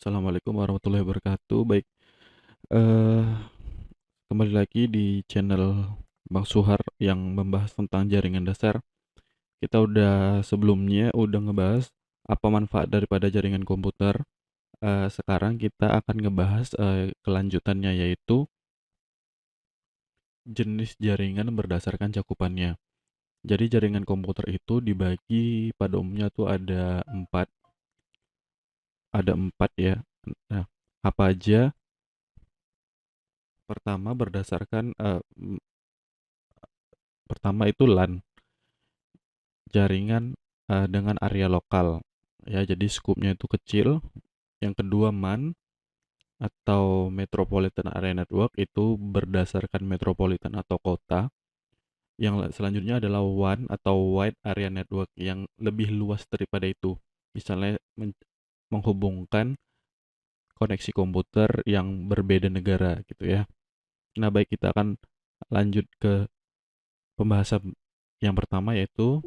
Assalamualaikum warahmatullahi wabarakatuh. Baik, eee, kembali lagi di channel Bang Suhar yang membahas tentang jaringan dasar. Kita sebelumnya udah ngebahas apa manfaat daripada jaringan komputer. Sekarang kita akan ngebahas, kelanjutannya, yaitu jenis jaringan berdasarkan cakupannya. Jadi jaringan komputer itu dibagi pada umumnya tuh ada empat ya. Nah, apa aja? Pertama berdasarkan, pertama itu LAN. Jaringan, dengan area lokal, ya jadi skupnya itu kecil. Yang kedua MAN atau Metropolitan Area Network, itu berdasarkan metropolitan atau kota. Yang selanjutnya adalah WAN atau Wide Area Network yang lebih luas daripada itu. Misalnya menghubungkan koneksi komputer yang berbeda negara gitu ya. Nah, baik, kita akan lanjut ke pembahasan yang pertama, yaitu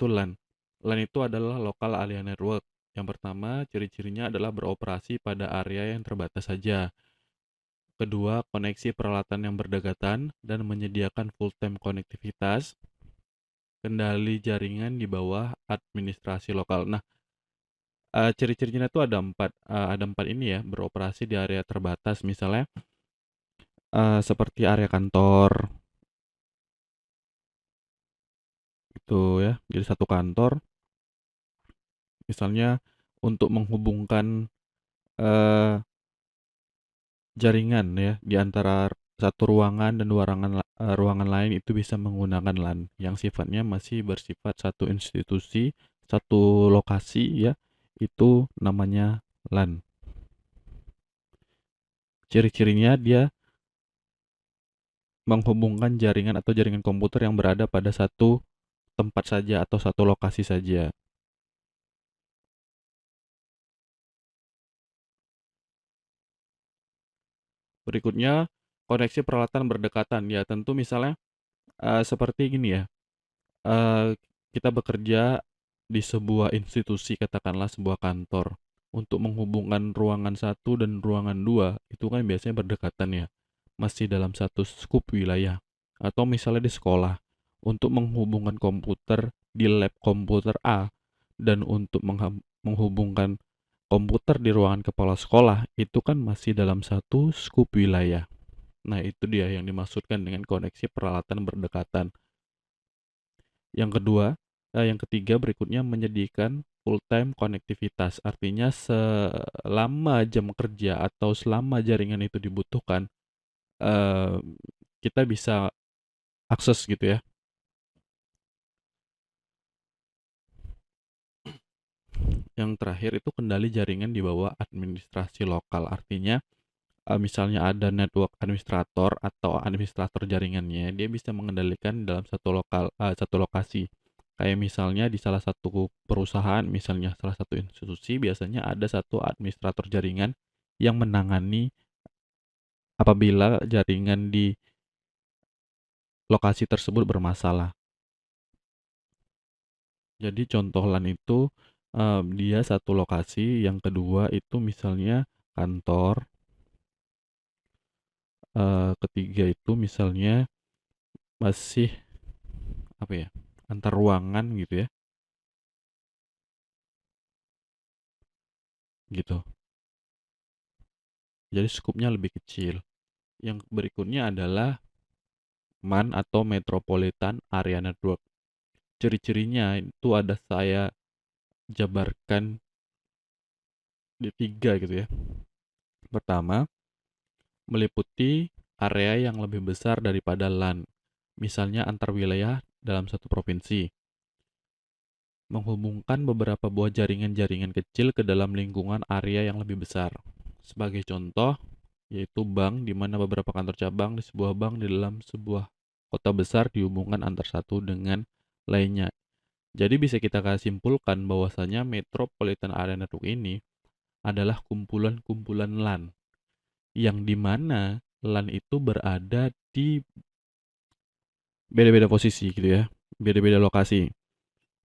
LAN. LAN itu adalah Local Area Network. Yang pertama, ciri-cirinya adalah beroperasi pada area yang terbatas saja. Kedua, koneksi peralatan yang berdekatan dan menyediakan full-time konektivitas. Kendali jaringan di bawah administrasi lokal. Nah, ciri-cirinya itu ada empat ini ya, beroperasi di area terbatas. Misalnya, seperti area kantor, itu ya. Jadi satu kantor, misalnya untuk menghubungkan eh, jaringan ya di antara satu ruangan dan ruangan lain, itu bisa menggunakan LAN yang sifatnya masih bersifat satu institusi, satu lokasi ya. Itu namanya LAN. Ciri-cirinya dia menghubungkan jaringan atau jaringan komputer yang berada pada satu tempat saja atau satu lokasi saja. Berikutnya, koneksi peralatan berdekatan. Ya, tentu misalnya seperti gini ya. eh, Kita bekerja di sebuah institusi, katakanlah sebuah kantor. Untuk menghubungkan ruangan satu dan ruangan dua, itu kan biasanya berdekatan ya. Masih dalam satu skup wilayah. Atau misalnya di sekolah, untuk menghubungkan komputer di lab komputer A dan untuk menghubungkan komputer di ruangan kepala sekolah, itu kan masih dalam satu skup wilayah. Nah, itu dia yang dimaksudkan dengan koneksi peralatan berdekatan. Yang ketiga berikutnya menyediakan full-time konektivitas. Artinya selama jam kerja atau selama jaringan itu dibutuhkan, eh, kita bisa akses gitu ya. Yang terakhir itu kendali jaringan di bawah administrasi lokal. Artinya misalnya ada network administrator atau administrator jaringannya, dia bisa mengendalikan dalam satu lokasi. Kayak misalnya di salah satu perusahaan, misalnya salah satu institusi, biasanya ada satu administrator jaringan yang menangani apabila jaringan di lokasi tersebut bermasalah. Jadi contoh LAN itu dia satu lokasi, yang kedua itu misalnya kantor, ketiga itu misalnya masih apa ya, antar ruangan gitu ya, gitu. Jadi skupnya lebih kecil. Yang berikutnya adalah MAN atau Metropolitan Area Network. Ciri-cirinya itu ada saya jabarkan di tiga gitu ya. Pertama, meliputi area yang lebih besar daripada LAN. Misalnya antar wilayah dalam satu provinsi. Menghubungkan beberapa buah jaringan-jaringan kecil ke dalam lingkungan area yang lebih besar. Sebagai contoh, yaitu bank, di mana beberapa kantor cabang di sebuah bank di dalam sebuah kota besar dihubungkan antar satu dengan lainnya. Jadi bisa kita simpulkan bahwasanya Metropolitan Area Network ini adalah kumpulan-kumpulan LAN, yang dimana LAN itu berada di beda-beda posisi gitu ya, beda-beda lokasi.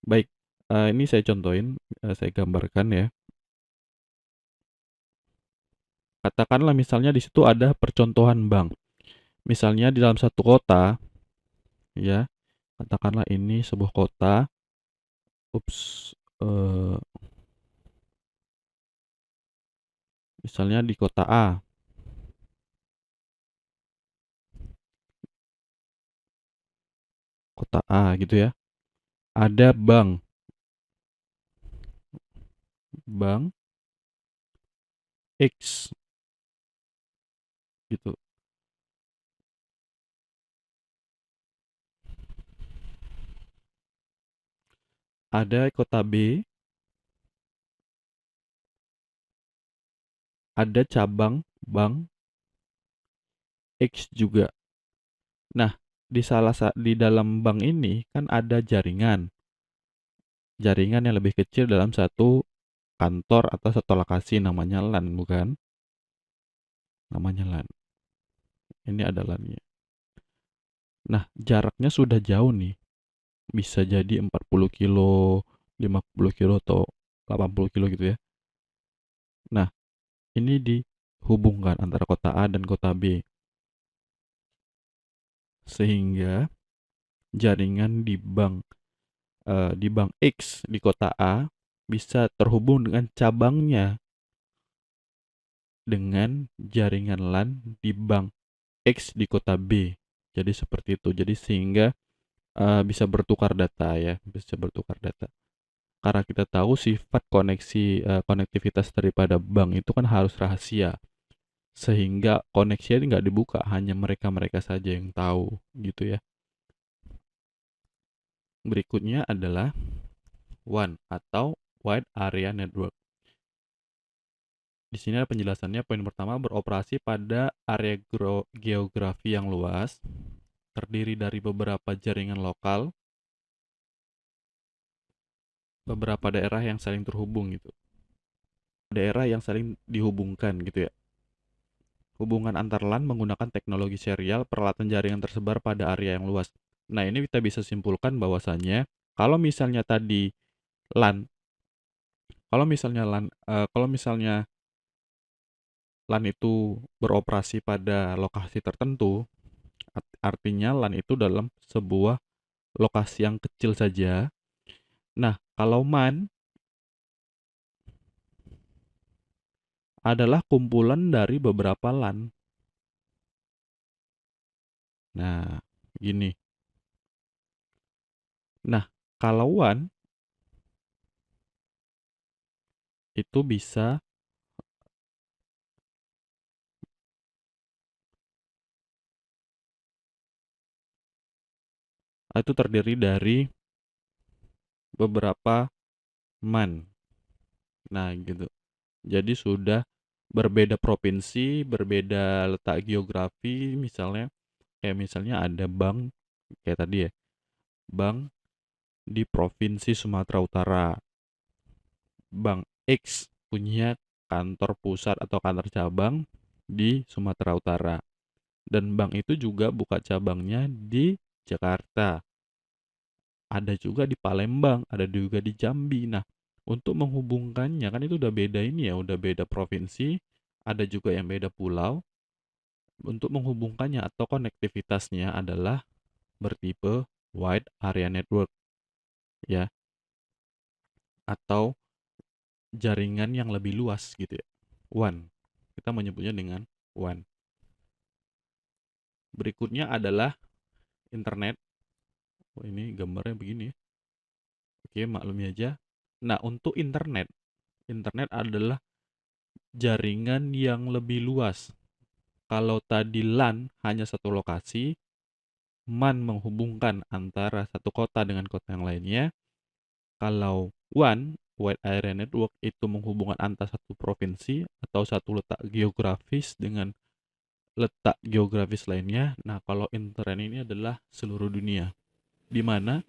Baik, ini saya contohin, saya gambarkan ya. Katakanlah misalnya di situ ada percontohan bank. Misalnya di dalam satu kota, ya, katakanlah ini sebuah kota, ups, eh, misalnya di kota A, kota A gitu ya, ada bank X gitu. Ada kota B, ada cabang bank X juga. Nah, di dalam bank ini kan ada jaringan. Jaringan yang lebih kecil dalam satu kantor atau satu lokasi namanya LAN, bukan? Namanya LAN. Ini ada LAN-nya. Nah, jaraknya sudah jauh nih. Bisa jadi 40 kilo, 50 kilo atau 80 kilo gitu ya. Nah, ini dihubungkan antara kota A dan kota B. Sehingga jaringan di bank X di kota A bisa terhubung dengan cabangnya dengan jaringan LAN di bank X di kota B. Jadi seperti itu. Jadi sehingga bisa bertukar data ya, bisa bertukar data. Karena kita tahu sifat konektivitas daripada bank itu kan harus rahasia. Sehingga koneksinya nggak dibuka, hanya mereka-mereka saja yang tahu gitu ya. Berikutnya adalah WAN atau Wide Area Network. Di sini ada penjelasannya. Poin pertama, beroperasi pada area geografi yang luas, terdiri dari beberapa jaringan lokal, beberapa daerah yang saling terhubung gitu. Daerah yang saling dihubungkan gitu ya. Hubungan antar LAN menggunakan teknologi serial, peralatan jaringan tersebar pada area yang luas. Nah, ini kita bisa simpulkan bahwasannya kalau misalnya tadi LAN, kalau misalnya LAN itu beroperasi pada lokasi tertentu, artinya LAN itu dalam sebuah lokasi yang kecil saja. Nah, kalau MAN adalah kumpulan dari beberapa LAN. Nah, gini. Nah, kalau WAN itu bisa itu terdiri dari beberapa MAN. Nah, gitu. Jadi sudah berbeda provinsi, berbeda letak geografi, misalnya kayak misalnya ada bank kayak tadi ya, bank di provinsi Sumatera Utara. Bank X punya kantor pusat atau kantor cabang di Sumatera Utara. Dan bank itu juga buka cabangnya di Jakarta. Ada juga di Palembang, ada juga di Jambi. Nah, untuk menghubungkannya kan itu udah beda ini ya, udah beda provinsi, ada juga yang beda pulau. Untuk menghubungkannya atau konektivitasnya adalah bertipe wide area network ya, atau jaringan yang lebih luas gitu ya. WAN. Kita menyebutnya dengan WAN. Berikutnya adalah internet. Oh, ini gambarnya begini ya. Oke, maklumi aja. Nah, untuk internet, internet adalah jaringan yang lebih luas. Kalau tadi LAN hanya satu lokasi, MAN menghubungkan antara satu kota dengan kota yang lainnya. Kalau WAN, Wide Area Network, itu menghubungkan antara satu provinsi atau satu letak geografis dengan letak geografis lainnya. Nah, kalau internet ini adalah seluruh dunia, di mana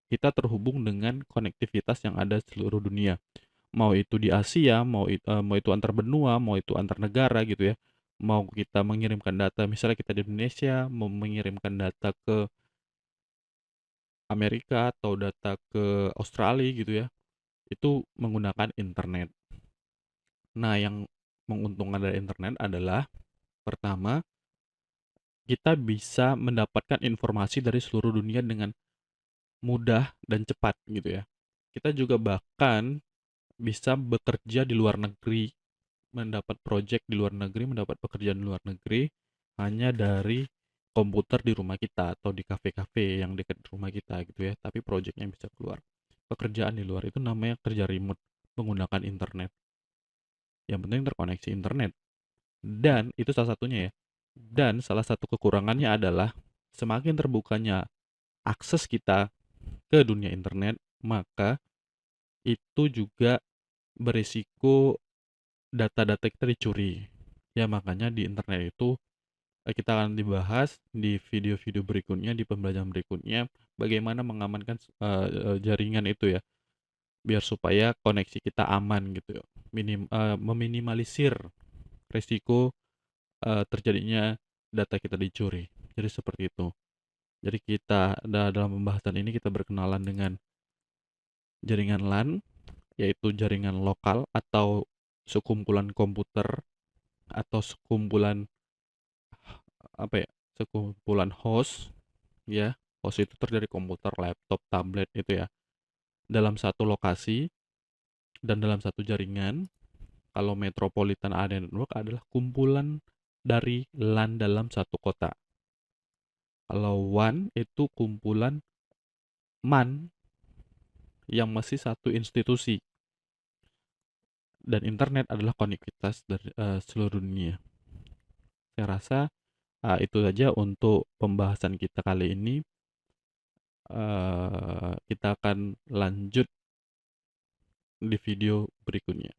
kita terhubung dengan konektivitas yang ada seluruh dunia. Mau itu di Asia, mau itu antar benua, mau itu antar negara gitu ya. mau kita mengirimkan data, misalnya kita di Indonesia mau mengirimkan data ke Amerika atau data ke Australia gitu ya, itu menggunakan internet. Nah, yang menguntungkan dari internet adalah pertama, kita bisa mendapatkan informasi dari seluruh dunia dengan mudah dan cepat gitu ya. Kita juga bahkan bisa bekerja di luar negeri, mendapat project di luar negeri, mendapat pekerjaan di luar negeri hanya dari komputer di rumah kita atau di kafe-kafe yang dekat rumah kita gitu ya. Tapi projectnya bisa keluar. Pekerjaan di luar itu namanya kerja remote menggunakan internet. Yang penting terkoneksi internet. Dan itu salah satunya ya. Dan salah satu kekurangannya adalah semakin terbukanya akses kita ke dunia internet, maka itu juga berisiko data-data kita dicuri. Ya makanya di internet itu kita akan dibahas di video-video berikutnya, di pembelajaran berikutnya, bagaimana mengamankan jaringan itu ya, biar supaya koneksi kita aman gitu ya. Meminimalisir risiko terjadinya data kita dicuri. Jadi seperti itu. Jadi kita dalam pembahasan ini kita berkenalan dengan jaringan LAN, yaitu jaringan lokal atau sekumpulan komputer atau sekumpulan apa ya? Sekumpulan host ya. Host itu terdiri dari komputer, laptop, tablet itu ya. Dalam satu lokasi dan dalam satu jaringan. Kalau Metropolitan Area Network adalah kumpulan dari LAN dalam satu kota. Kalau WAN itu kumpulan MAN yang masih satu institusi. Dan internet adalah konektivitas dari seluruh dunia. Saya rasa itu saja untuk pembahasan kita kali ini. Kita akan lanjut di video berikutnya.